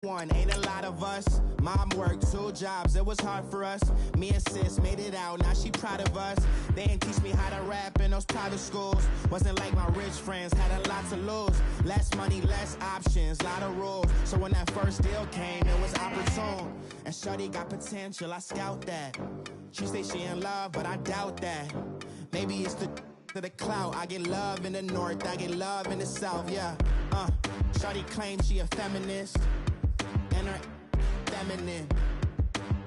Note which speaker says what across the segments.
Speaker 1: One, ain't a lot of us. Mom worked 2 jobs, it was hard for us. Me and sis made it out, now she proud of us. They didn't teach me how to rap in those private schools. Wasn't like my rich friends, had a lot to lose. Less money, less options, lot of rules. So when that first deal came, it was opportune. And shorty got potential, I scout that. She say she in love, but I doubt that. Maybe it's the clout. I get love in the north, I get love in the south, yeah. Shorty claims she a feminist. And her feminine.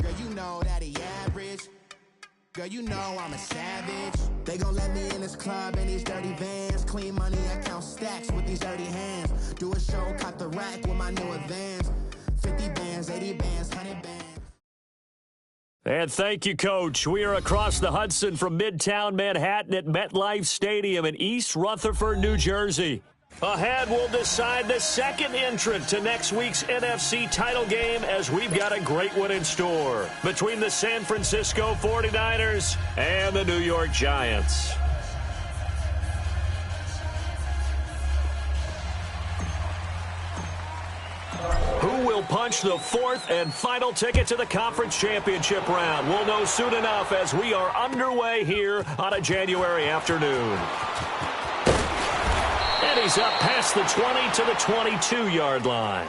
Speaker 1: Girl, you know that he average. Girl, you know I'm a savage. They gon' let me in this club in these dirty vans. Clean money, I count stacks with these dirty hands. Do a show, caught the rack with my new advance. 50 bands, 80 bands, 100 bands.
Speaker 2: And thank you, Coach. We are across the Hudson from Midtown Manhattan at MetLife Stadium in East Rutherford, New Jersey. Ahead, we'll decide the second entrant to next week's NFC title game as we've got a great one in store between the San Francisco 49ers and the New York Giants. Who will punch the fourth and final ticket to the conference championship round? We'll know soon enough as we are underway here on a January afternoon. And he's up past the 20 to the 22-yard line.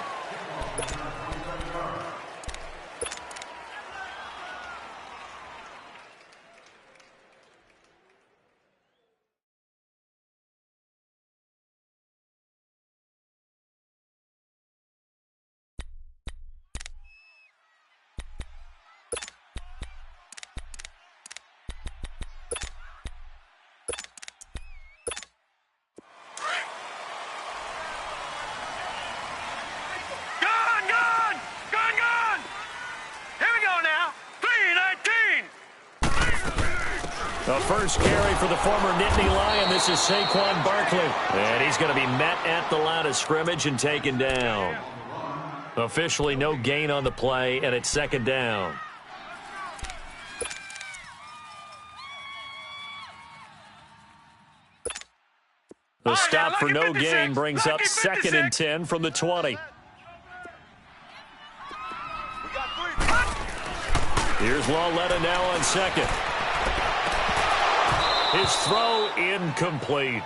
Speaker 2: The first carry for the former Nittany Lion. This is Saquon Barkley. And he's going to be met at the line of scrimmage and taken down. Officially no gain on the play, and it's second down. The stop for no gain brings up 2nd and 10 from the 20. Here's Lauletta now on second. His throw incomplete.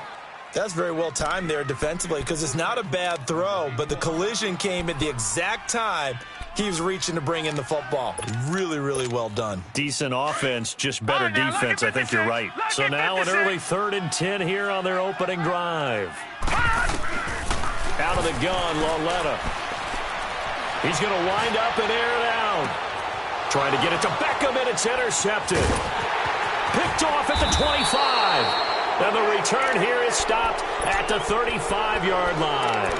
Speaker 3: That's very well timed there defensively because it's not a bad throw, but the collision came at the exact time he was reaching to bring in the football. Really, really well done.
Speaker 2: Decent offense, just better defense. I think you're right. So now an early 3rd and 10 here on their opening drive. Out of the gun, Lauletta. He's going to wind up and air it out. Trying to get it to Beckham, and it's intercepted. Picked off at the 25. And the return here is stopped at the 35-yard line.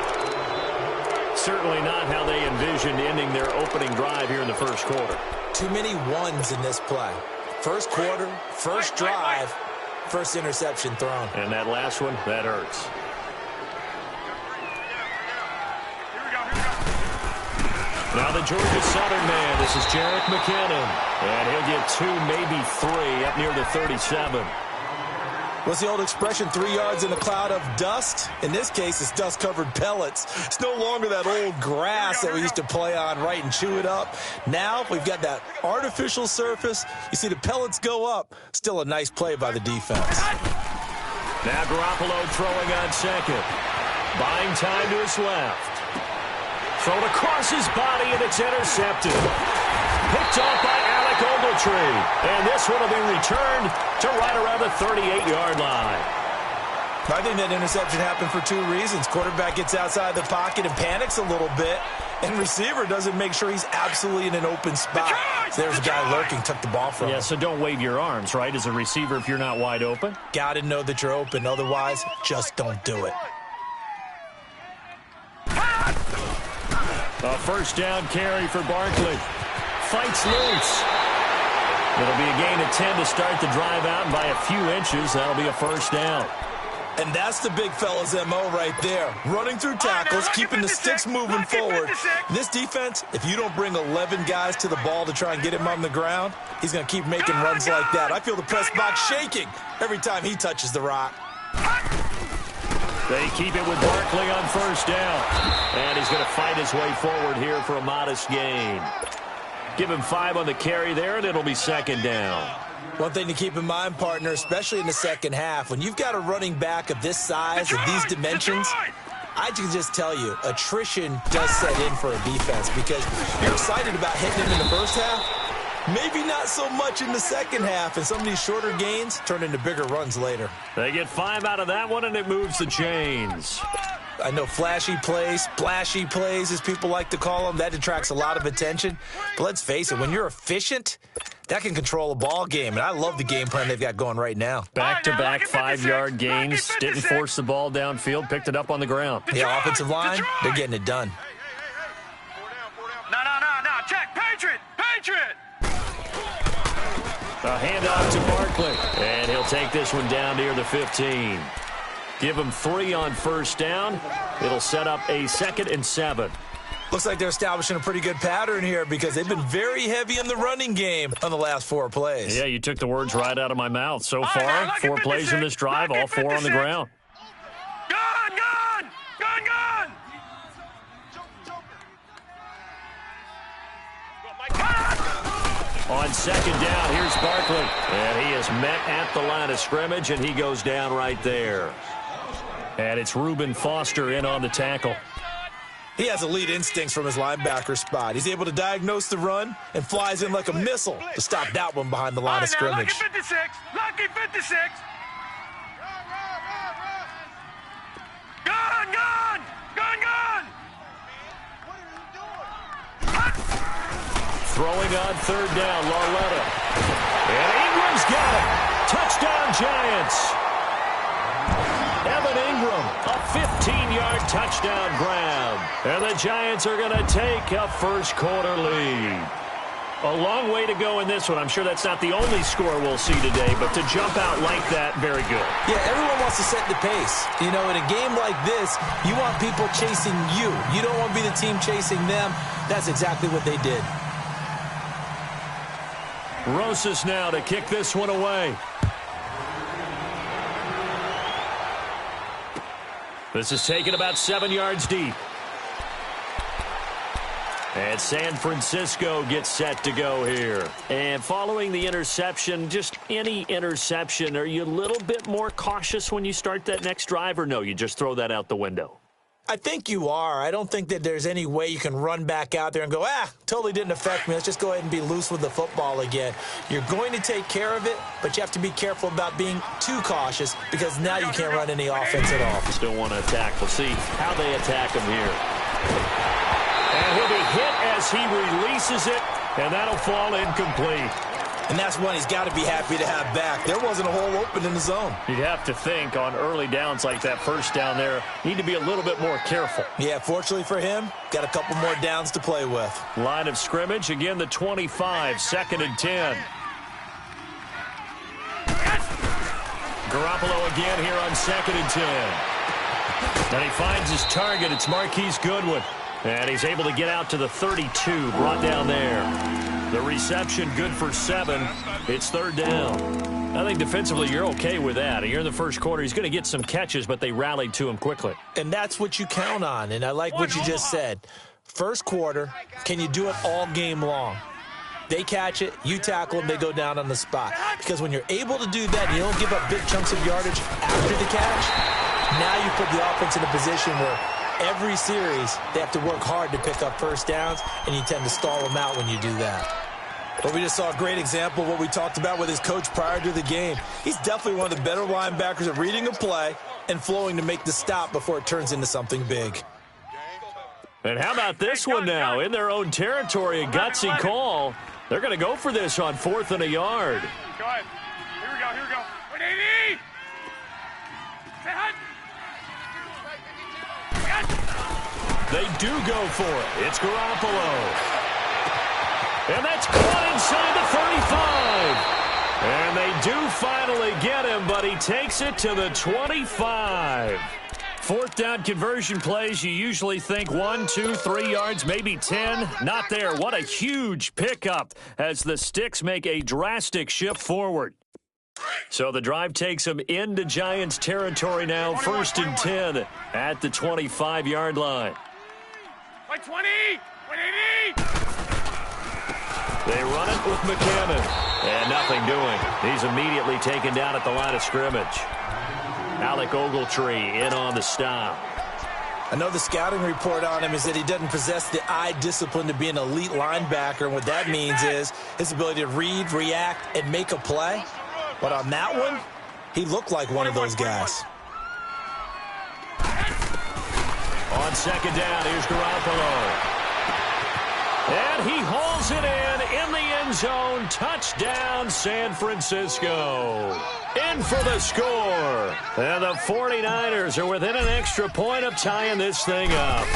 Speaker 2: Certainly not how they envisioned ending their opening drive here in the first quarter.
Speaker 3: Too many ones in this play. First quarter, first drive, first interception thrown.
Speaker 2: And that last one, that hurts. Now the Georgia Southern man, this is Jerick McKinnon. And he'll get 2, maybe 3 up near the 37.
Speaker 3: What's the old expression, 3 yards in a cloud of dust? In this case, it's dust-covered pellets. It's no longer that old grass that we used to play on, right, and chew it up. Now we've got that artificial surface. You see the pellets go up. Still a nice play by the defense.
Speaker 2: Now Garoppolo throwing on second. Buying time to his left. Thrown across his body, and it's intercepted. Picked off by Alec Ogletree. And this one will be returned to right around the 38-yard line.
Speaker 3: I think that interception happened for 2 reasons. Quarterback gets outside the pocket and panics a little bit. And receiver doesn't make sure he's absolutely in an open spot. So there's a guy lurking, took the ball from him.
Speaker 2: Yeah, so don't wave your arms, right, as a receiver if you're not wide open.
Speaker 3: Got to know that you're open. Otherwise, just don't do it.
Speaker 2: A first down carry for Barkley. Fights loose. It'll be a gain of 10 to start the drive out, and by a few inches, that'll be a first down.
Speaker 3: And that's the big fella's MO right there. Running through tackles, keeping the sticks moving forward. This defense, if you don't bring 11 guys to the ball to try and get him on the ground, he's going to keep making runs like that. I feel the press box shaking every time he touches the rock.
Speaker 2: They keep it with Barkley on first down. And he's going to fight his way forward here for a modest gain. Give him 5 on the carry there, and it'll be second down.
Speaker 3: One thing to keep in mind, partner, especially in the second half, when you've got a running back of this size and these dimensions, I can just tell you, attrition does set in for a defense because you're excited about hitting him in the first half, maybe not so much in the second half, and some of these shorter gains turn into bigger runs later.
Speaker 2: They get 5 out of that one, and it moves the chains.
Speaker 3: I know flashy plays, splashy plays, as people like to call them, that attracts a lot of attention. But let's face it, when you're efficient, that can control a ball game, and I love the game plan they've got going right now.
Speaker 2: Back-to-back 5-yard gains, didn't force the ball downfield, picked it up on the ground.
Speaker 3: Yeah, offensive line, they're getting it done.
Speaker 4: No, check, Patriot!
Speaker 2: A handoff to Barkley, and he'll take this one down near the 15. Give him 3 on first down. It'll set up a 2nd and 7.
Speaker 3: Looks like they're establishing a pretty good pattern here because they've been very heavy in the running game on the last 4 plays.
Speaker 2: Yeah, you took the words right out of my mouth. So far, 4 plays in this drive, all 4 on the ground.
Speaker 4: Gun!
Speaker 2: On second down, here's Barkley. And he is met at the line of scrimmage, and he goes down right there. And it's Reuben Foster in on the tackle.
Speaker 3: He has elite instincts from his linebacker spot. He's able to diagnose the run and flies in like a missile to stop that one behind the line of scrimmage.
Speaker 4: Lucky 56. Gun!
Speaker 2: Throwing on third down, Lauletta. And Ingram's got it. Touchdown, Giants. Evan Ingram, a 15-yard touchdown grab. And the Giants are going to take a first-quarter lead. A long way to go in this one. I'm sure that's not the only score we'll see today, but to jump out like that, very good.
Speaker 3: Yeah, everyone wants to set the pace. You know, in a game like this, you want people chasing you. You don't want to be the team chasing them. That's exactly what they did.
Speaker 2: Rosas now to kick this one away. This is taken about 7 yards deep. And San Francisco gets set to go here. And following the interception, just any interception, are you a little bit more cautious when you start that next drive, or no, you just throw that out the window?
Speaker 3: I think you are. I don't think that there's any way you can run back out there and go, totally didn't affect me. Let's just go ahead and be loose with the football again. You're going to take care of it, but you have to be careful about being too cautious because now you can't run any offense at all.
Speaker 2: Still want to attack. We'll see how they attack him here. And he'll be hit as he releases it, and that'll fall incomplete.
Speaker 3: And that's one he's got to be happy to have back. There wasn't a hole open in the zone.
Speaker 2: You'd have to think on early downs like that first down there, need to be a little bit more careful.
Speaker 3: Yeah, fortunately for him, got a couple more downs to play with.
Speaker 2: Line of scrimmage, again the 25, 2nd and 10. Garoppolo again here on 2nd and 10. And he finds his target. It's Marquise Goodwin. And he's able to get out to the 32, brought down there. The reception good for 7. It's 3rd down. I think defensively you're okay with that. You're in the first quarter. He's going to get some catches, but they rallied to him quickly.
Speaker 3: And that's what you count on. And I like what you just said. First quarter, can you do it all game long? They catch it, you tackle them, they go down on the spot. Because when you're able to do that, you don't give up big chunks of yardage after the catch, now you put the offense in a position where every series, they have to work hard to pick up first downs, and you tend to stall them out when you do that. But we just saw a great example of what we talked about with his coach prior to the game. He's definitely one of the better linebackers at reading a play and flowing to make the stop before it turns into something big.
Speaker 2: And how about this one now? In their own territory, a gutsy call. They're going to go for this on 4th and a yard.
Speaker 4: Go ahead. Here we go. 180! Say hi.
Speaker 2: They do go for it. It's Garoppolo. And that's caught inside the 35. And they do finally get him, but he takes it to the 25. 4th down conversion plays, you usually think 1, 2, 3 yards, maybe 10. Not there. What a huge pickup as the Sticks make a drastic shift forward. So the drive takes them into Giants territory now. 1st and 10 at the 25-yard line.
Speaker 4: Play 20! 180!
Speaker 2: They run it with McCammon. And nothing doing. He's immediately taken down at the line of scrimmage. Alec Ogletree in on the stop.
Speaker 3: I know the scouting report on him is that he doesn't possess the eye discipline to be an elite linebacker. And what that means is his ability to read, react, and make a play. But on that one, he looked like one of those guys.
Speaker 2: On 2nd down, here's Garoppolo. And he hauls it in the end zone. Touchdown, San Francisco. In for the score. And the 49ers are within an extra point of tying this thing up.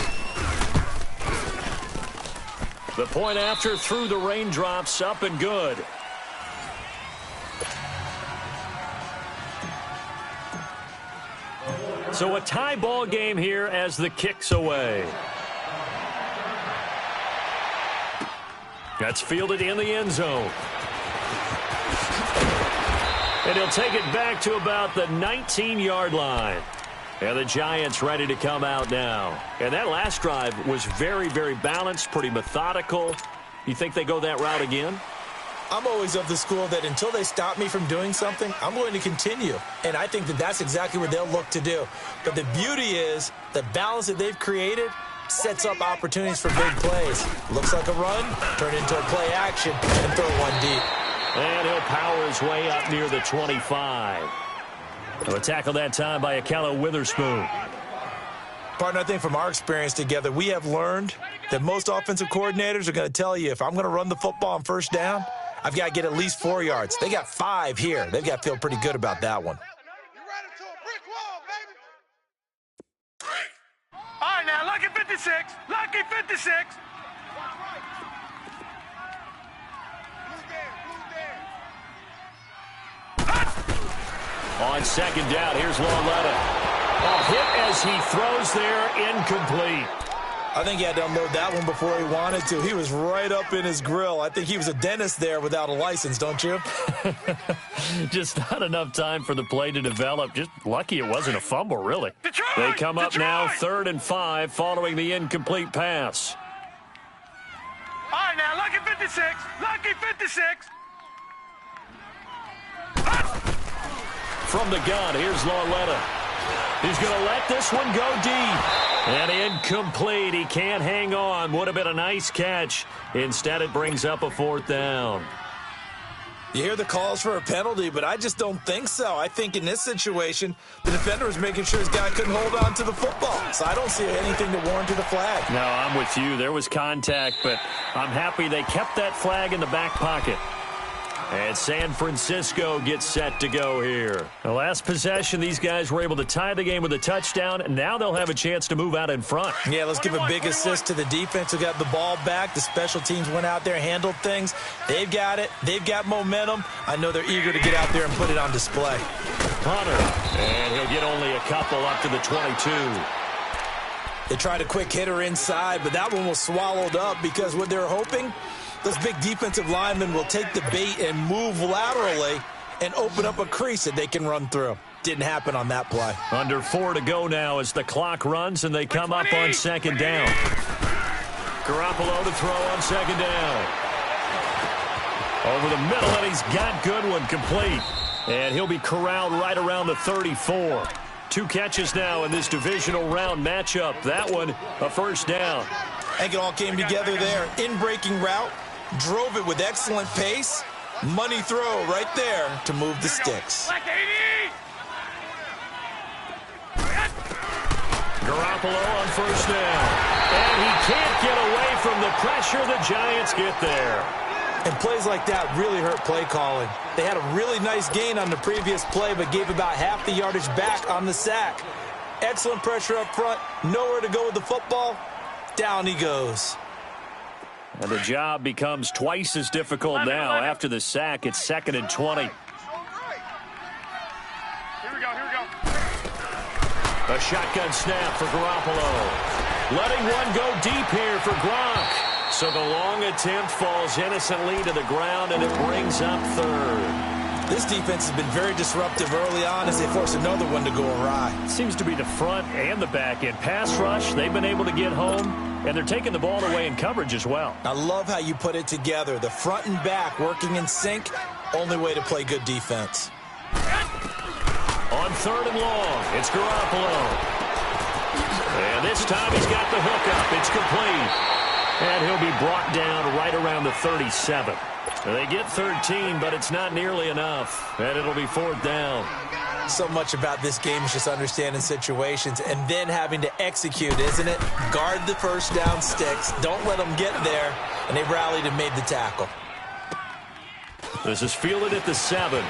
Speaker 2: The point after through the raindrops, up and good. So a tie ball game here as the kick's away. That's fielded in the end zone. And he'll take it back to about the 19-yard line. And the Giants ready to come out now. And that last drive was very, very balanced, pretty methodical. You think they go that route again?
Speaker 3: I'm always of the school that until they stop me from doing something, I'm going to continue. And I think that that's exactly what they'll look to do. But the beauty is the balance that they've created sets up opportunities for big plays. Looks like a run, turn into a play action, and throw one deep.
Speaker 2: And he'll power his way up near the 25. A tackle that time by Akello Witherspoon.
Speaker 3: Partner, I think from our experience together, we have learned that most offensive coordinators are going to tell you, if I'm going to run the football on 1st down, I've got to get at least 4 yards. They got 5 here. They've got to feel pretty good about that one.
Speaker 4: All right, now, lucky 56. Lucky 56.
Speaker 2: On 2nd down, here's Lauletta. A hit as he throws there, incomplete.
Speaker 3: I think he had to unload that one before he wanted to. He was right up in his grill. I think he was a dentist there without a license, don't you?
Speaker 2: Just not enough time for the play to develop. Just lucky it wasn't a fumble, really. They come up now 3rd and 5 following the incomplete pass.
Speaker 4: All right, now, lucky 56. Lucky 56.
Speaker 2: From the gun, here's Lauletta. He's going to let this one go deep. And incomplete. He can't hang on. Would have been a nice catch. Instead, it brings up a 4th down.
Speaker 3: You hear the calls for a penalty, but I just don't think so. I think in this situation, the defender was making sure his guy couldn't hold on to the football. So I don't see anything to warrant the flag.
Speaker 2: No, I'm with you. There was contact, but I'm happy they kept that flag in the back pocket. And San Francisco gets set to go here. The last possession, these guys were able to tie the game with a touchdown, and now they'll have a chance to move out in front.
Speaker 3: Yeah, let's give a big assist to the defense who got the ball back. The special teams went out there, handled things. They've got it. They've got momentum. I know they're eager to get out there and put it on display.
Speaker 2: Hunter, and he'll get only a couple up to the 22.
Speaker 3: They tried a quick hitter inside, but that one was swallowed up because what they're hoping, those big defensive linemen will take the bait and move laterally and open up a crease that they can run through. Didn't happen on that play.
Speaker 2: Under 4 to go now as the clock runs and they come up on 2nd down. Garoppolo to throw on 2nd down. Over the middle, and he's got Goodwin complete. And he'll be corralled right around the 34. 2 catches now in this divisional round matchup. That one, a 1st down.
Speaker 3: I think it all came together there. In-breaking route. Drove it with excellent pace. Money throw right there to move the sticks.
Speaker 2: Garoppolo on 1st down. And he can't get away from the pressure. The Giants get there.
Speaker 3: And plays like that really hurt play calling. They had a really nice gain on the previous play, but gave about half the yardage back on the sack. Excellent pressure up front. Nowhere to go with the football. Down he goes.
Speaker 2: And the job becomes twice as difficult now. After the sack, it's 2nd and 20.
Speaker 4: Here we go.
Speaker 2: A shotgun snap for Garoppolo. Letting one go deep here for Gronk. So the long attempt falls innocently to the ground, and it brings up 3rd.
Speaker 3: This defense has been very disruptive early on as they force another one to go awry.
Speaker 2: Seems to be the front and the back end. Pass rush, they've been able to get home, and they're taking the ball away in coverage as well.
Speaker 3: I love how you put it together. The front and back working in sync, only way to play good defense.
Speaker 2: On 3rd and long, it's Garoppolo. And this time he's got the hook up. It's complete. And he'll be brought down right around the 37. They get 13, but it's not nearly enough. And it'll be 4th down.
Speaker 3: So much about this game is just understanding situations and then having to execute, isn't it? Guard the first down sticks. Don't let them get there. And they rallied and made the tackle.
Speaker 2: This is fielded at the 7.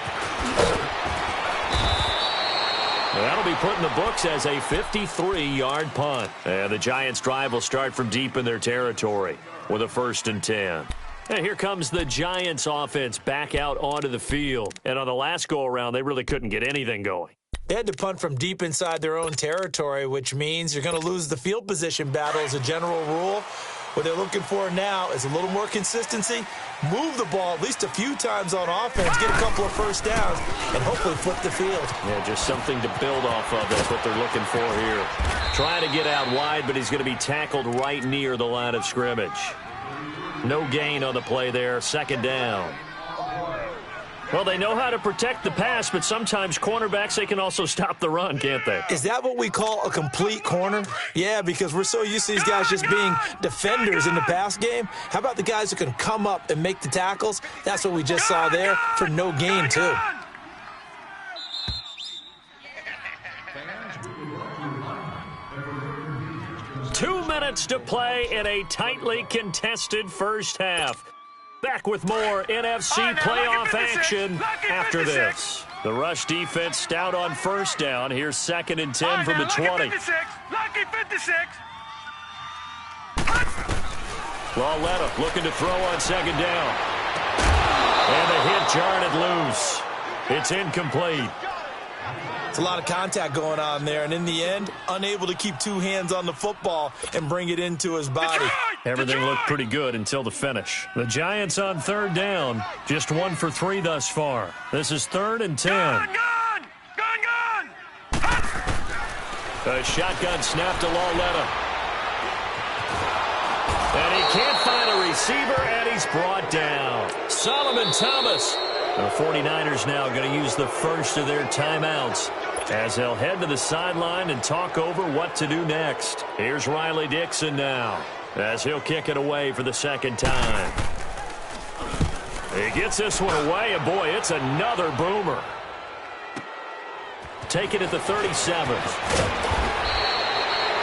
Speaker 2: That'll be put in the books as a 53-yard punt. And the Giants' drive will start from deep in their territory with a 1st and 10. And here comes the Giants' offense back out onto the field. And on the last go-around, they really couldn't get anything going.
Speaker 3: They had to punt from deep inside their own territory, which means you're going to lose the field position battle as a general rule. What they're looking for now is a little more consistency, move the ball at least a few times on offense, get a couple of first downs, and hopefully flip the field.
Speaker 2: Yeah, just something to build off of. That's what they're looking for here. Trying to get out wide, but he's going to be tackled right near the line of scrimmage. No gain on the play there. 2nd down. Well, they know how to protect the pass, but sometimes cornerbacks, they can also stop the run, can't they?
Speaker 3: Is that what we call a complete corner? Yeah, because we're so used to these guys just being defenders in the pass game. How about the guys who can come up and make the tackles? That's what we just saw there for no gain, too.
Speaker 2: Two minutes to play in a tightly contested first half. Back with more NFC playoff action after this. The rush defense stout on 1st down. Here's 2nd and 10 from the 20.
Speaker 4: Lucky 56.
Speaker 2: Lauletta looking to throw on 2nd down. And the hit jarred it loose. It's incomplete.
Speaker 3: It's a lot of contact going on there, and in the end, unable to keep 2 hands on the football and bring it into his body.
Speaker 2: Everything looked pretty good until the finish. The Giants on 3rd down, just 1 for 3 thus far. This is 3rd and 10.
Speaker 4: Gun!
Speaker 2: A shotgun snap to Lauletta. And he can't find a receiver, and he's brought down. Solomon Thomas. The 49ers now going to use the first of their timeouts as they'll head to the sideline and talk over what to do next. Here's Riley Dixon now as he'll kick it away for the 2nd time. He gets this one away, and boy, it's another boomer. Take it at the 37th.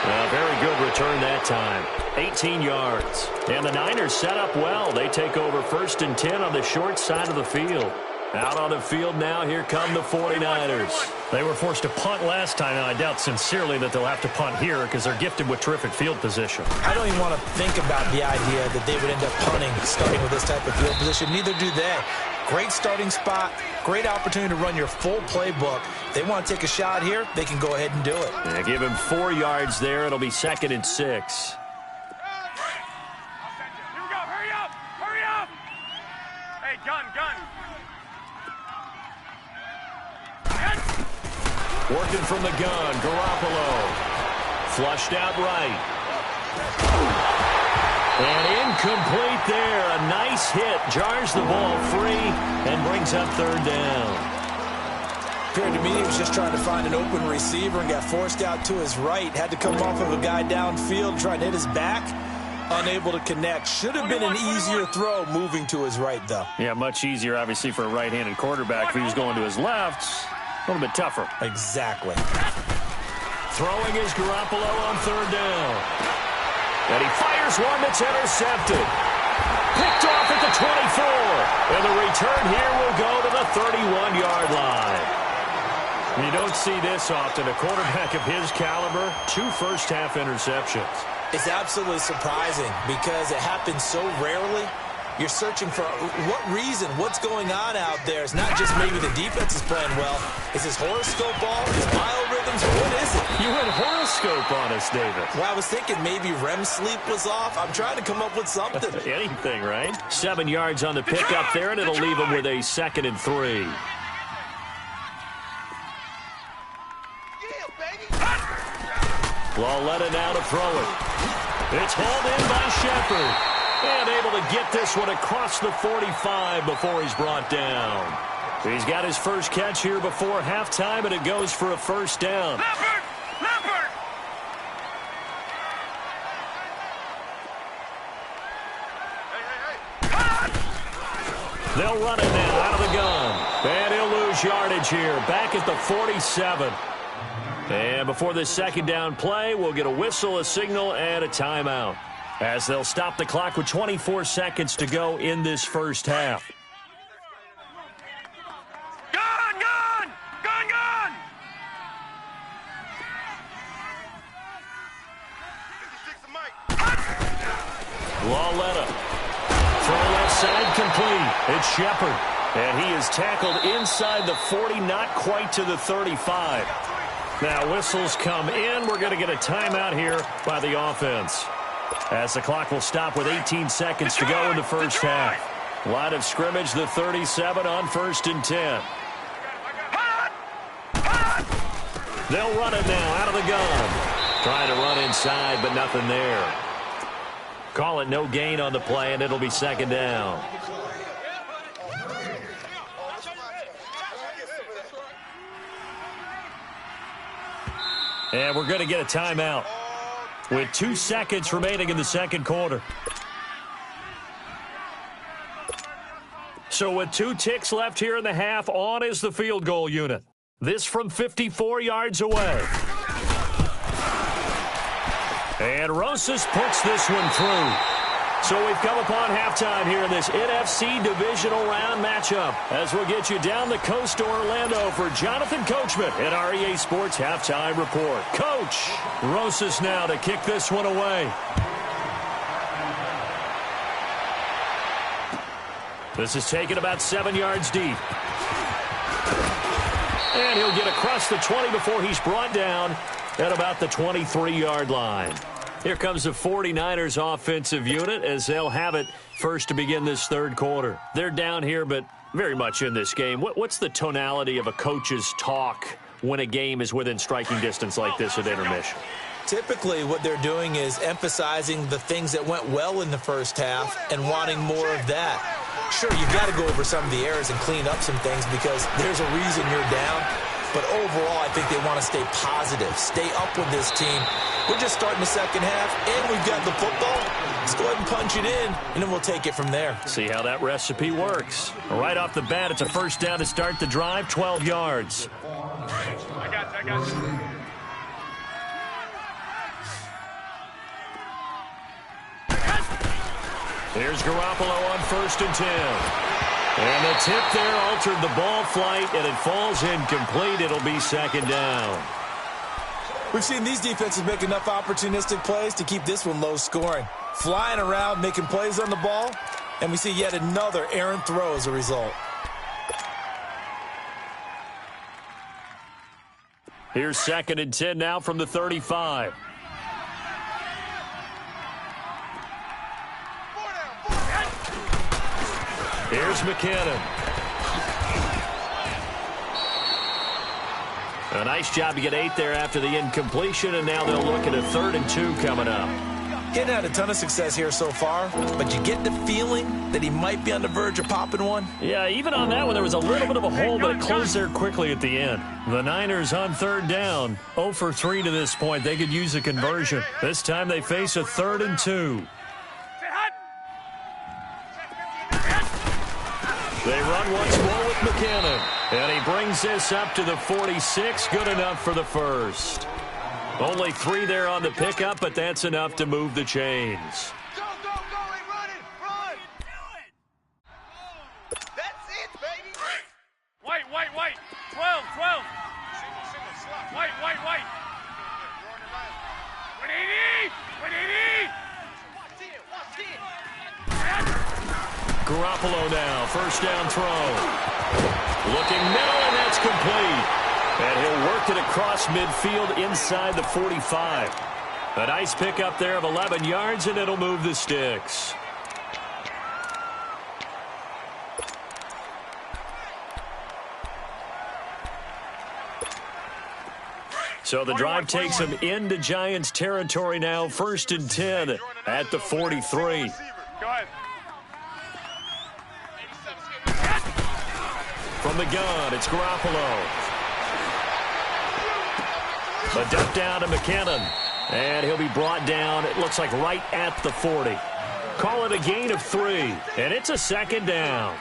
Speaker 2: A very good return that time. 18 yards. And the Niners set up well. They take over 1st and 10 on the short side of the field. Out on the field now, here come the 49ers. They were forced to punt last time, and I doubt sincerely that they'll have to punt here because they're gifted with terrific field position.
Speaker 3: I don't even want to think about the idea that they would end up punting starting with this type of field position. Neither do they. Great starting spot, great opportunity to run your full playbook. If they want to take a shot here, they can go ahead and do it.
Speaker 2: Yeah, give him 4 yards there. It'll be 2nd and 6.
Speaker 4: Here we go. Hurry up. Hey, gun.
Speaker 2: Working from the gun, Garoppolo. Flushed out right. And incomplete there. A nice hit. Jars the ball free and brings up 3rd down.
Speaker 3: Appeared to me he was just trying to find an open receiver and got forced out to his right. Had to come off of a guy downfield trying to hit his back. Unable to connect. Should have been an easier throw moving to his right, though.
Speaker 2: Yeah, much easier, obviously, for a right-handed quarterback. If he was going to his left, a little bit tougher.
Speaker 3: Exactly.
Speaker 2: Throwing is Garoppolo on 3rd down. And he fires one that's intercepted. Picked off at the 24. And the return here will go to the 31-yard line. You don't see this often. A quarterback of his caliber, 2 first-half interceptions.
Speaker 3: It's absolutely surprising because it happens so rarely. You're searching for what reason, what's going on out there. It's not just maybe the defense is playing well. Is his horoscope ball, his biorhythms, what is it?
Speaker 2: You went horoscope on us, David.
Speaker 3: Well, I was thinking maybe REM sleep was off. I'm trying to come up with something.
Speaker 2: Anything, right? 7 yards on the pickup there, and it'll leave him with a 2nd and 3. Lauletta now to throw it. It's hauled in by Shepard. And able to get this one across the 45 before he's brought down. He's got his first catch here before halftime, and it goes for a first down.
Speaker 4: Leopard!
Speaker 2: They'll run it now out of the gun. And he'll lose yardage here, back at the 47. And before this second down play, we'll get a whistle, a signal, and a timeout, as they'll stop the clock with 24 seconds to go in this first half.
Speaker 4: Gone!
Speaker 2: Lauletta. Throw left side complete. It's Shepard. And he is tackled inside the 40, not quite to the 35. Now whistles come in. We're going to get a timeout here by the offense, as the clock will stop with 18 seconds to go in the first half. Line of scrimmage, the 37 on 1st and 10. They'll run it now out of the gun. Trying to run inside, but nothing there. Call it no gain on the play, and it'll be second down. And we're going to get a timeout with 2 seconds remaining in the second quarter. So with 2 ticks left here in the half, on is the field goal unit. This from 54 yards away. And Rosas puts this one through. So we've come upon halftime here in this NFC Divisional Round matchup, as we'll get you down the coast to Orlando for Jonathan Coachman at our EA Sports Halftime Report. Coach, Rosas now to kick this one away. This is taken about 7 yards deep. And he'll get across the 20 before he's brought down at about the 23-yard line. Here comes the 49ers offensive unit, as they'll have it first to begin this third quarter. They're down here, but very much in this game. What's the tonality of a coach's talk when a game is within striking distance like this at intermission?
Speaker 3: Typically, what they're doing is emphasizing the things that went well in the first half and wanting more of that. Sure, you've got to go over some of the errors and clean up some things because there's a reason you're down. But overall, I think they want to stay positive, stay up with this team. We're just starting the second half, and we've got the football. Let's go ahead and punch it in, and then we'll take it from there.
Speaker 2: See how that recipe works. Right off the bat, it's a first down to start the drive, 12 yards.
Speaker 4: I got you.
Speaker 2: Here's Garoppolo on 1st and 10. And the tip there altered the ball flight, and it falls incomplete. It'll be second down.
Speaker 3: We've seen these defenses make enough opportunistic plays to keep this one low scoring. Flying around, making plays on the ball, and we see yet another errant throw as a result.
Speaker 2: Here's 2nd and 10 now from the 35. Here's McKinnon. A nice job to get 8 there after the incompletion, and now they'll look at a 3rd and 2 coming up.
Speaker 3: Hadn't had a ton of success here so far, but you get the feeling that he might be on the verge of popping one.
Speaker 2: Yeah, even on that one, there was a little bit of a hole, but it closed there quickly at the end. The Niners on 3rd down, 0 for 3 to this point. They could use a conversion. This time they face a 3rd and 2. They run once more with McKinnon, and he brings this up to the 46. Good enough for the first. Only 3 there on the pickup, but that's enough to move the chains.
Speaker 4: Go, and run it! Run! Do it! That's it, baby! White! 12! Single, slot. White! 180! Watch it!
Speaker 2: Garoppolo now, first down throw. Looking middle, and that's complete. And he'll work it across midfield inside the 45. A nice pickup there of 11 yards, and it'll move the sticks. So the drive takes them into Giants territory now. 1st and 10 at the 43.
Speaker 4: Go ahead.
Speaker 2: From the gun, it's Garoppolo. A duck down to McKinnon. And he'll be brought down, it looks like right at the 40. Call it a gain of 3, and it's a 2nd down.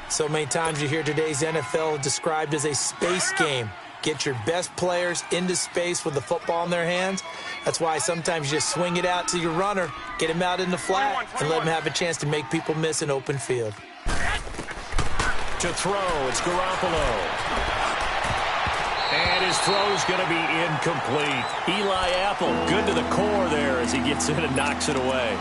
Speaker 3: So many times you hear today's NFL described as a space game. Get your best players into space with the football in their hands. That's why sometimes you just swing it out to your runner, get him out in the flat, and let him have a chance to make people miss an open field.
Speaker 2: To throw, it's Garoppolo. And his throw's going to be incomplete. Eli Apple, good to the core there as he gets in and knocks it away.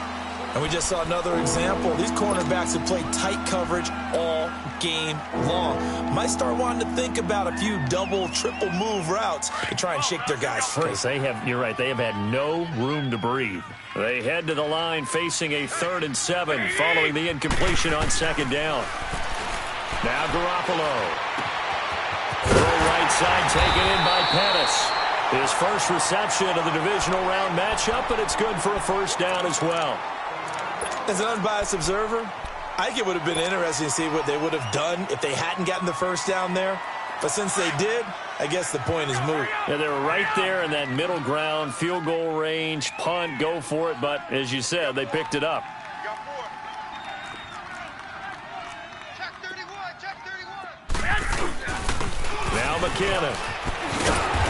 Speaker 3: And we just saw another example. These cornerbacks have played tight coverage all game long. Might start wanting to think about a few double, triple move routes to try and shake their guys free.
Speaker 2: You're right, they have had no room to breathe. They head to the line facing a 3rd and 7 following the incompletion on 2nd down. Now Garoppolo. Throw right side taken in by Pettis. His first reception of the divisional round matchup, but it's good for a 1st down as well.
Speaker 3: As an unbiased observer, I think it would have been interesting to see what they would have done if they hadn't gotten the 1st down there. But since they did, I guess the point is moot.
Speaker 2: Yeah, they were right there in that middle ground, field goal range, punt, go for it. But as you said, they picked it up.
Speaker 4: Check 31, check 31.
Speaker 2: Now McKinnon.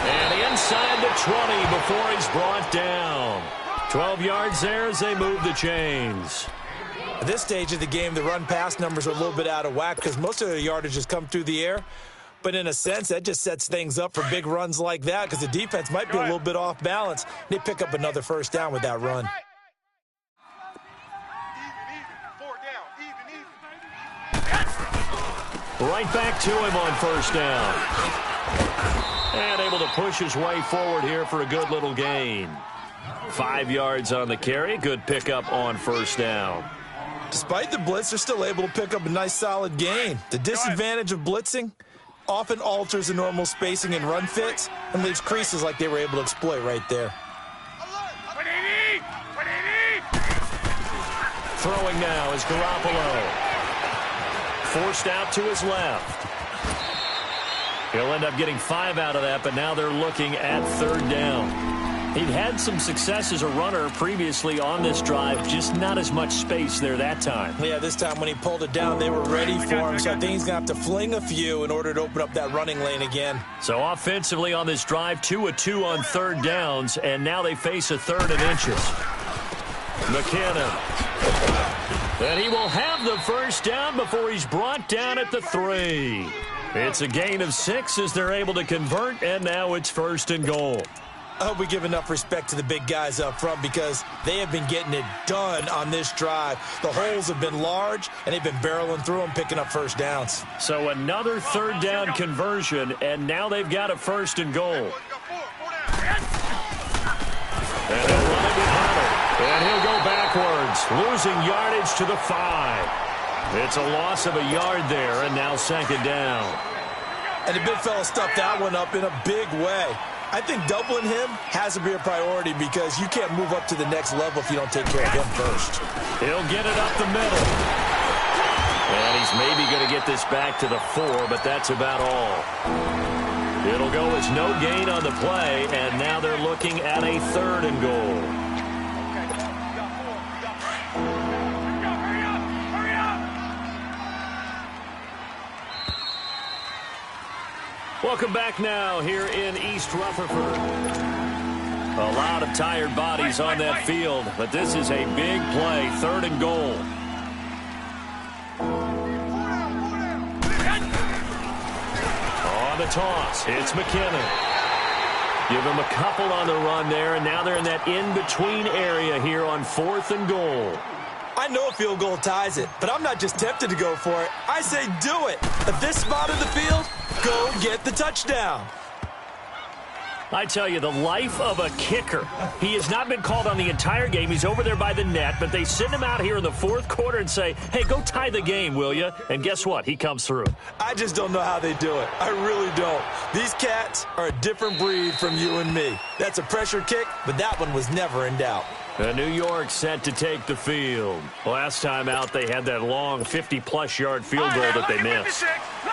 Speaker 2: And inside the 20 before he's brought down. 12 yards there as they move the chains.
Speaker 3: At this stage of the game, the run-pass numbers are a little bit out of whack because most of the yardage has come through the air. But in a sense, that just sets things up for big runs like that because the defense might be a little bit off balance. They pick up another 1st down with that run.
Speaker 2: Right back to him on 1st down. And able to push his way forward here for a good little gain. 5 yards on the carry. Good pickup on 1st down.
Speaker 3: Despite the blitz, they're still able to pick up a nice solid gain. The disadvantage of blitzing often alters the normal spacing and run fits and leaves creases like they were able to exploit right there.
Speaker 2: Throwing now is Garoppolo. Forced out to his left. He'll end up getting 5 out of that, but now they're looking at 3rd down. He'd had some success as a runner previously on this drive, just not as much space there that time.
Speaker 3: Yeah, this time when he pulled it down, they were ready for him, so I think he's going to have to fling a few in order to open up that running lane again.
Speaker 2: So offensively on this drive, 2 of 2 on 3rd downs, and now they face a 3rd and inches. McKinnon. And he will have the 1st down before he's brought down at the 3. It's a gain of 6 as they're able to convert, and now it's 1st and goal.
Speaker 3: I hope we give enough respect to the big guys up front because they have been getting it done on this drive. The holes have been large, and they've been barreling through them, picking up 1st downs.
Speaker 2: So another 3rd down conversion, and now they've got a 1st and goal. And he'll run it with Hunter. And he'll go backwards, losing yardage to the 5. It's a loss of a yard there, and now 2nd down.
Speaker 3: And the big fella stuffed that one up in a big way. I think doubling him has to be a priority because you can't move up to the next level if you don't take care of him first.
Speaker 2: He'll get it up the middle. And he's maybe going to get this back to the 4, but that's about all. It'll go as no gain on the play, and now they're looking at a 3rd and goal. Welcome back now here in East Rutherford. A lot of tired bodies on that field, but this is a big play, 3rd and goal. On the toss, it's McKinnon. Give him a couple on the run there, and now they're in that in-between area here on 4th and goal.
Speaker 3: I know a field goal ties it, but I'm not just tempted to go for it. I say do it. At this spot of the field, go get the touchdown.
Speaker 2: I tell you, the life of a kicker. He has not been called on the entire game. He's over there by the net, but they send him out here in the fourth quarter and say, hey, go tie the game, will you? And guess what? He comes through.
Speaker 3: I just don't know how they do it. I really don't. These cats are a different breed from you and me. That's a pressure kick, but that one was never in doubt.
Speaker 2: New York set to take the field. Last time out, they had that long 50-plus yard field goal that they missed.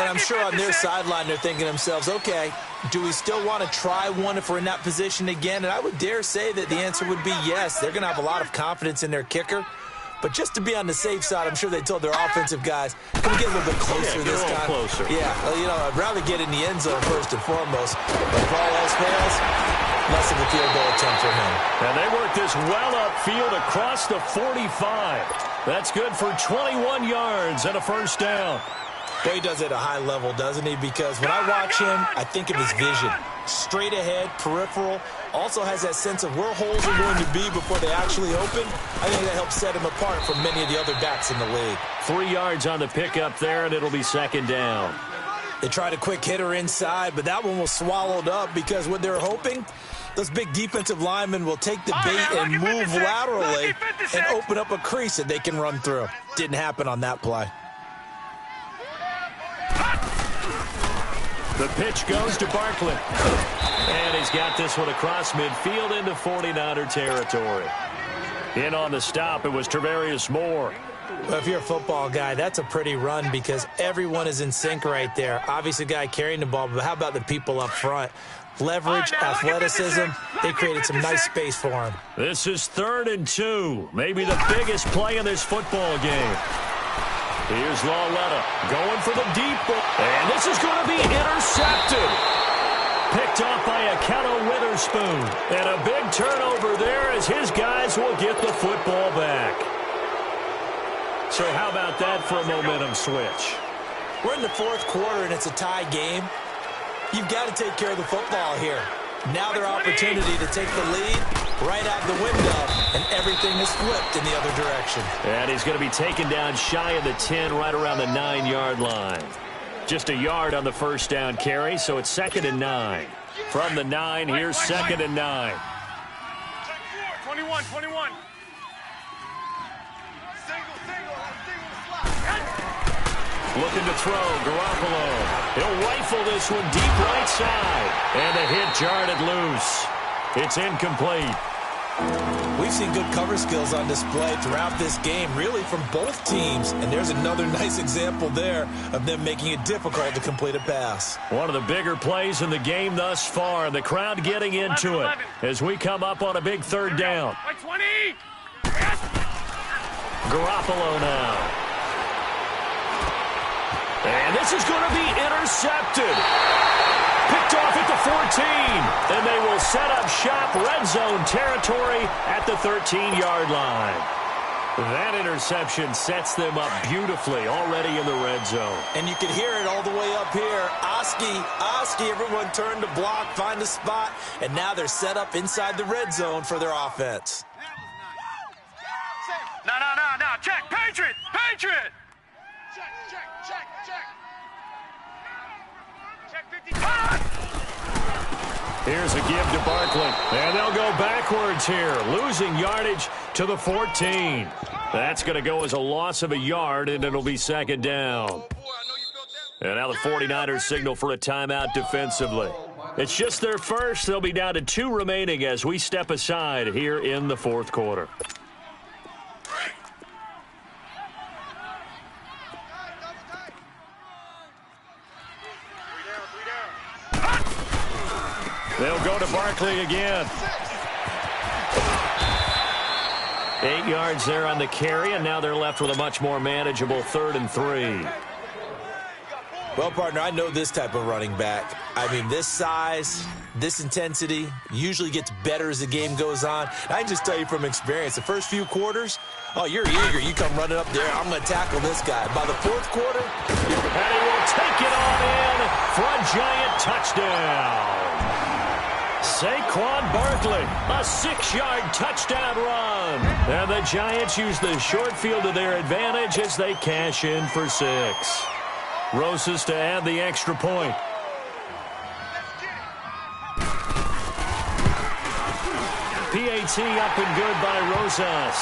Speaker 3: And I'm sure on their sideline they're thinking to themselves, okay, do we still want to try one if we're in that position again? And I would dare say that the answer would be yes. They're going to have a lot of confidence in their kicker. But just to be on the safe side, I'm sure they told their offensive guys, can we get a little bit closer this time?
Speaker 2: Closer.
Speaker 3: Yeah, well, you know, I'd rather get in the end zone first and foremost. But if all else fails, less of a field goal attempt for him.
Speaker 2: And they work this well upfield across the 45. That's good for 21 yards and a first down.
Speaker 3: Well, he does it at a high level, doesn't he? Because when I watch him, I think of his vision. Straight ahead, peripheral. Also has that sense of where holes are going to be before they actually open. I think that helps set him apart from many of the other backs in the league.
Speaker 2: 3 yards on the pickup there, and it'll be second down.
Speaker 3: They tried a quick hitter inside, but that one was swallowed up because what they're hoping, those big defensive linemen will take the bait and move laterally and open up a crease that they can run through. Didn't happen on that play.
Speaker 2: The pitch goes to Barkley. And he's got this one across midfield into 49er territory. In on the stop, it was Travarius Moore.
Speaker 3: Well, if you're a football guy, that's a pretty run because everyone is in sync right there. Obviously, the guy carrying the ball, but how about the people up front? Leverage, athleticism, they created some nice space for him.
Speaker 2: This is 3rd and 2, maybe the biggest play in this football game. Here's Lauletta going for the deep ball. And this is going to be intercepted. Picked off by Akello Witherspoon. And a big turnover there as his guys will get the football back. So how about that for a momentum switch?
Speaker 3: We're in the fourth quarter and it's a tie game. You've got to take care of the football here. Now their opportunity to take the lead right out the window, and everything is flipped in the other direction.
Speaker 2: And he's going to be taken down shy of the 10, right around the 9-yard line. Just a yard on the first down carry, so it's 2nd and 9. From the 9, here's 2nd and 9.
Speaker 4: 21.
Speaker 2: Looking to throw, Garoppolo. He'll rifle this one deep right side. And the hit jarred it loose. It's incomplete.
Speaker 3: We've seen good cover skills on display throughout this game, really from both teams. And there's another nice example there of them making it difficult to complete a pass.
Speaker 2: One of the bigger plays in the game thus far. The crowd getting into it as we come up on a big 3rd down.
Speaker 4: 20.
Speaker 2: Garoppolo now. And this is going to be intercepted. Picked off at the 14. And they will set up shop, red zone territory at the 13-yard line. That interception sets them up beautifully already in the red zone.
Speaker 3: And you can hear it all the way up here. Oski, everyone turned to block, find a spot, and now they're set up inside the red zone for their offense.
Speaker 4: No. Check. Patriot. Check 50.
Speaker 2: Here's a give to Barkley. And they'll go backwards here, losing yardage to the 14. That's going to go as a loss of a yard, and it'll be 2nd down. And now the 49ers signal for a timeout defensively. It's just their first. They'll be down to 2 remaining as we step aside here in the fourth quarter. They'll go to Barkley again. 8 yards there on the carry, and now they're left with a much more manageable 3rd and 3.
Speaker 3: Well, partner, I know this type of running back. I mean, this size, this intensity usually gets better as the game goes on. I can just tell you from experience, the first few quarters, oh, you're eager. You come running up there, I'm going to tackle this guy. By the fourth quarter,
Speaker 2: and he will take it on in for a giant touchdown. Saquon Barkley, a 6-yard touchdown run. And the Giants use the short field to their advantage as they cash in for 6. Rosas to add the extra point. PAT up and good by Rosas.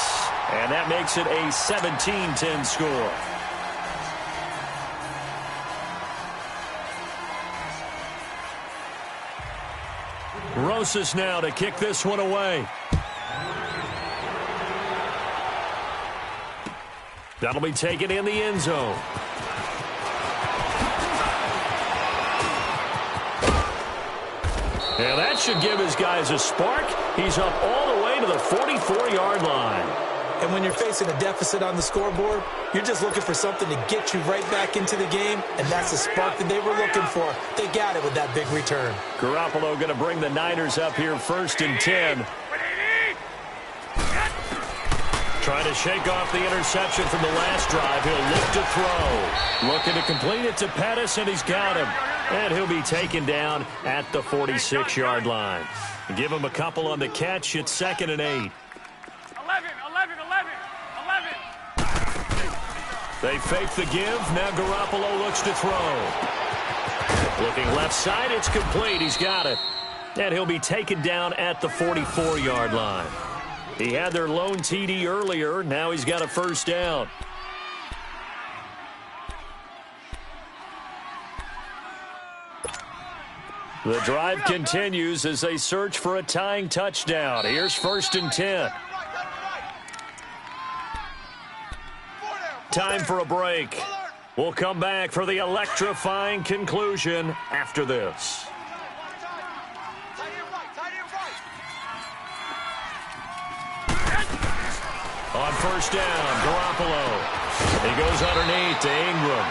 Speaker 2: And that makes it a 17-10 score. Rosas now to kick this one away. That'll be taken in the end zone. And that should give his guys a spark. He's up all the way to the 44-yard line.
Speaker 3: And when you're facing a deficit on the scoreboard, you're just looking for something to get you right back into the game, and that's the spark that they were looking for. They got it with that big return.
Speaker 2: Garoppolo going to bring the Niners up here 1st and 10. Trying to shake off the interception from the last drive. He'll look to throw. Looking to complete it to Pettis, and he's got him. And he'll be taken down at the 46-yard line. Give him a couple on the catch. It's 2nd and 8.
Speaker 4: 11.
Speaker 2: They fake the give. Now Garoppolo looks to throw. Looking left side. It's complete. He's got it. And he'll be taken down at the 44-yard line. He had their lone TD earlier. Now he's got a 1st down. The drive continues as they search for a tying touchdown. Here's 1st and 10. Time for a break. We'll come back for the electrifying conclusion after this. On 1st down, Garoppolo. He goes underneath to Ingram.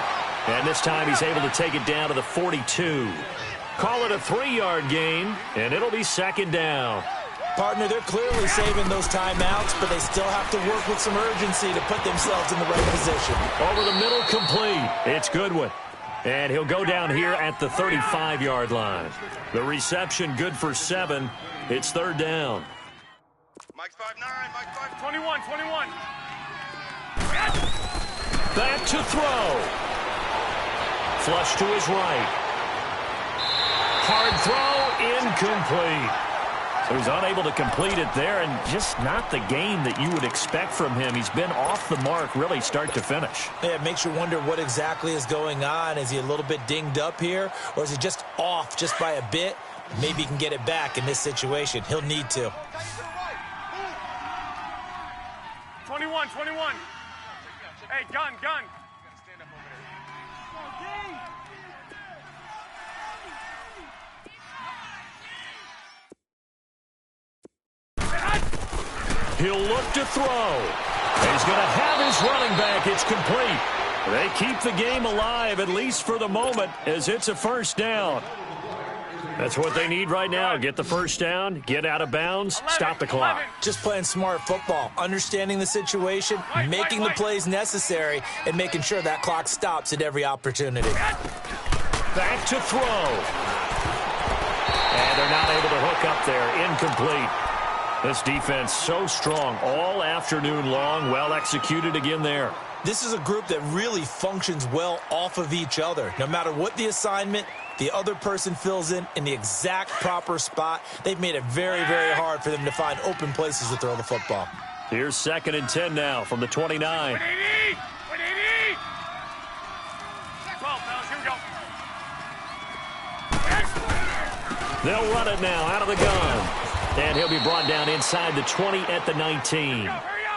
Speaker 2: And this time he's able to take it down to the 42. Call it a 3-yard gain, and it'll be 2nd down.
Speaker 3: Partner, they're clearly saving those timeouts, but they still have to work with some urgency to put themselves in the right position.
Speaker 2: Over the middle, complete. It's Goodwin. And he'll go down here at the 35-yard line. The reception good for 7. It's 3rd down.
Speaker 4: Mike's 5'9", Mike's 5'21". 21.
Speaker 2: Back to throw. Flush to his right. Hard throw, incomplete. So he's unable to complete it there, and just not the game that you would expect from him. He's been off the mark really start to finish.
Speaker 3: Yeah, it makes you wonder what exactly is going on. Is he a little bit dinged up here, or is he just off just by a bit? Maybe he can get it back in this situation. He'll need to.
Speaker 4: 21. Hey, gun.
Speaker 2: He'll look to throw. He's going to have his running back. It's complete. They keep the game alive, at least for the moment, as it's a 1st down. That's what they need right now. Get the 1st down, get out of bounds, stop the clock.
Speaker 3: Just playing smart football, understanding the situation, making the plays necessary, and making sure that clock stops at every opportunity.
Speaker 2: Back to throw. And they're not able to hook up there. Incomplete. This defense so strong all afternoon long. Well executed again there.
Speaker 3: This is a group that really functions well off of each other. No matter what the assignment, the other person fills in the exact proper spot. They've made it very, very hard for them to find open places to throw the football.
Speaker 2: Here's 2nd and 10 now from the 29.
Speaker 4: 180. 12, fellas, here we go.
Speaker 2: They'll run it now out of the gun. And he'll be brought down inside the 20 at the 19.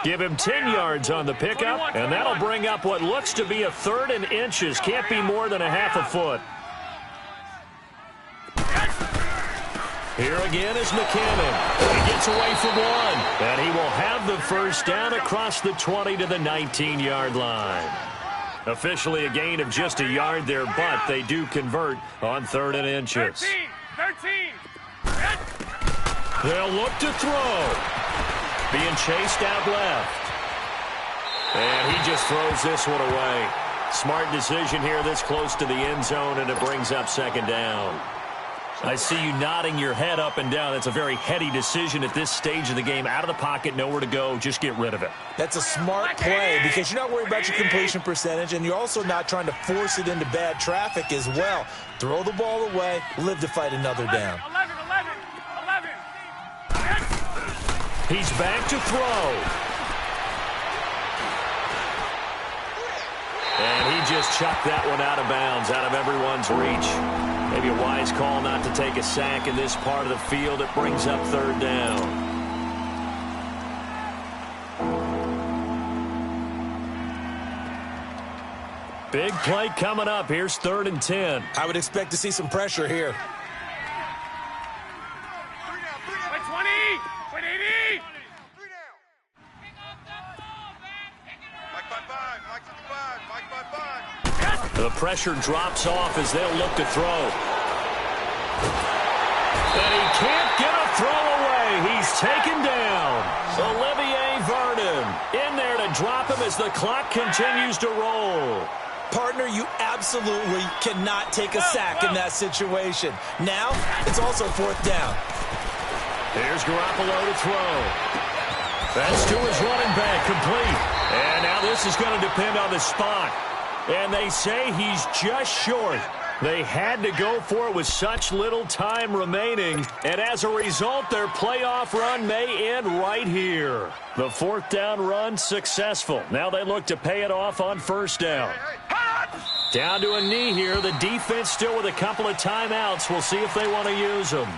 Speaker 2: Give him 10 yards on the pickup, and that'll bring up what looks to be a 3rd and inches. Can't be more than a half a foot. Here again is McKinnon. He gets away from one, and he will have the 1st down across the 20 to the 19-yard line. Officially a gain of just a yard there, but they do convert on 3rd and inches.
Speaker 4: 13.
Speaker 2: They'll look to throw. Being chased out left. And he just throws this one away. Smart decision here this close to the end zone, and it brings up 2nd down. I see you nodding your head up and down. That's a very heady decision at this stage of the game. Out of the pocket, nowhere to go. Just get rid of it.
Speaker 3: That's a smart play because you're not worried about your completion percentage, and you're also not trying to force it into bad traffic as well. Throw the ball away, live to fight another down.
Speaker 4: 11.
Speaker 2: He's back to throw. And he just chucked that one out of bounds, out of everyone's reach. Maybe a wise call not to take a sack in this part of the field. It brings up third down. Big play coming up. Here's 3rd and 10.
Speaker 3: I would expect to see some pressure here.
Speaker 4: 20! 20! Mike by 5, Mike 55, Mike by 5.
Speaker 2: The pressure drops off as they'll look to throw. And he can't get a throw away. He's taken down. Olivier Vernon in there to drop him as the clock continues to roll.
Speaker 3: Partner, you absolutely cannot take a sack in that situation. Now, it's also 4th down.
Speaker 2: Here's Garoppolo to throw. That's to his running back, complete. And now this is going to depend on the spot. And they say he's just short. They had to go for it with such little time remaining. And as a result, their playoff run may end right here. The 4th down run successful. Now they look to pay it off on 1st down. Down to a knee here. The defense still with a couple of timeouts. We'll see if they want to use them.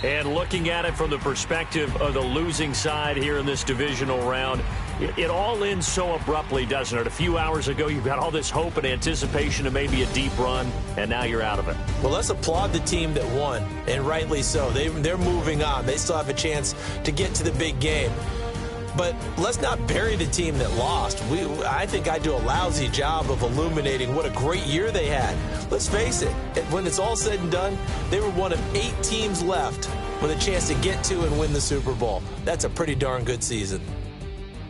Speaker 2: And looking at it from the perspective of the losing side here in this divisional round, it all ends so abruptly, doesn't it? A few hours ago, you've got all this hope and anticipation of maybe a deep run, and now you're out of it.
Speaker 3: Well, let's applaud the team that won, and rightly so. They're moving on. They still have a chance to get to the big game. But let's not bury the team that lost. I think I do a lousy job of illuminating what a great year they had. Let's face it, when it's all said and done, they were one of 8 teams left with a chance to get to and win the Super Bowl. That's a pretty darn good season.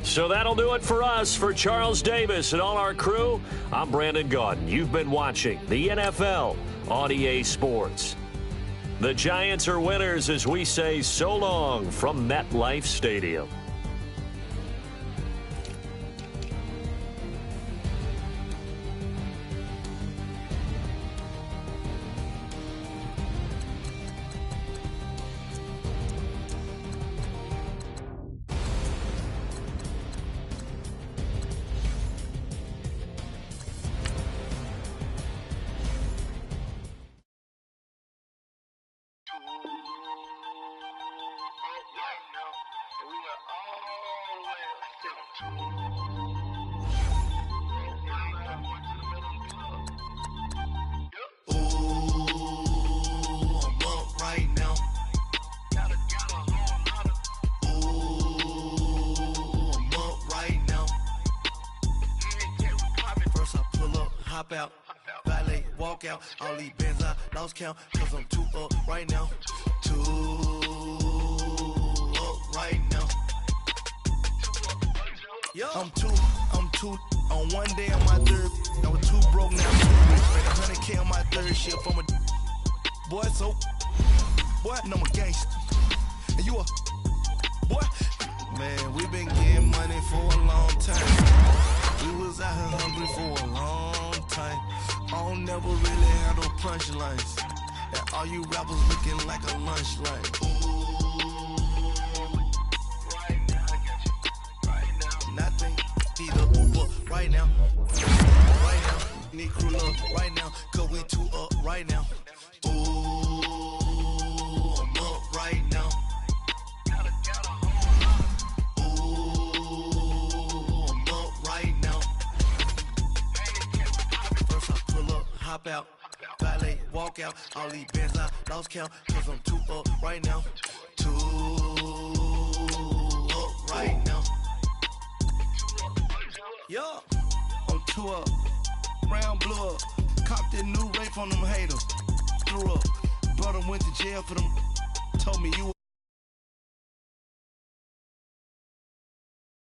Speaker 2: So that'll do it for us. For Charles Davis and all our crew, I'm Brandon Gaudin. You've been watching the NFL on EA Sports. The Giants are winners as we say so long from MetLife Stadium.
Speaker 5: Hop out, valet, walk out. All these bands I lost count, cause I'm 2 up right now. 2 up right now. Yo, I'm two on one day on my 3rd. I was 2 broke, now 2 rich. Spent 100K on my 3rd shift from a boy, so boy, and I'm a gangster. And you a boy, man, we been getting money for a long time. We was out here hungry for a long time. I don't never really have no punchlines. And all you rappers looking like a lunch line. Ooh, right now, I got you. Right now, nothing. Need a Uber right now. Right now, need crew love right now. Cause we 2 up right now. Ooh, I'm up right now. Hop out, valet, walk out. All these bands I lost count, cause I'm 2 up right now. 2 up right now. Yo, I'm 2 up, round blew up. Copped that new rape on them haters. Threw up, brother went to jail for them. Told me you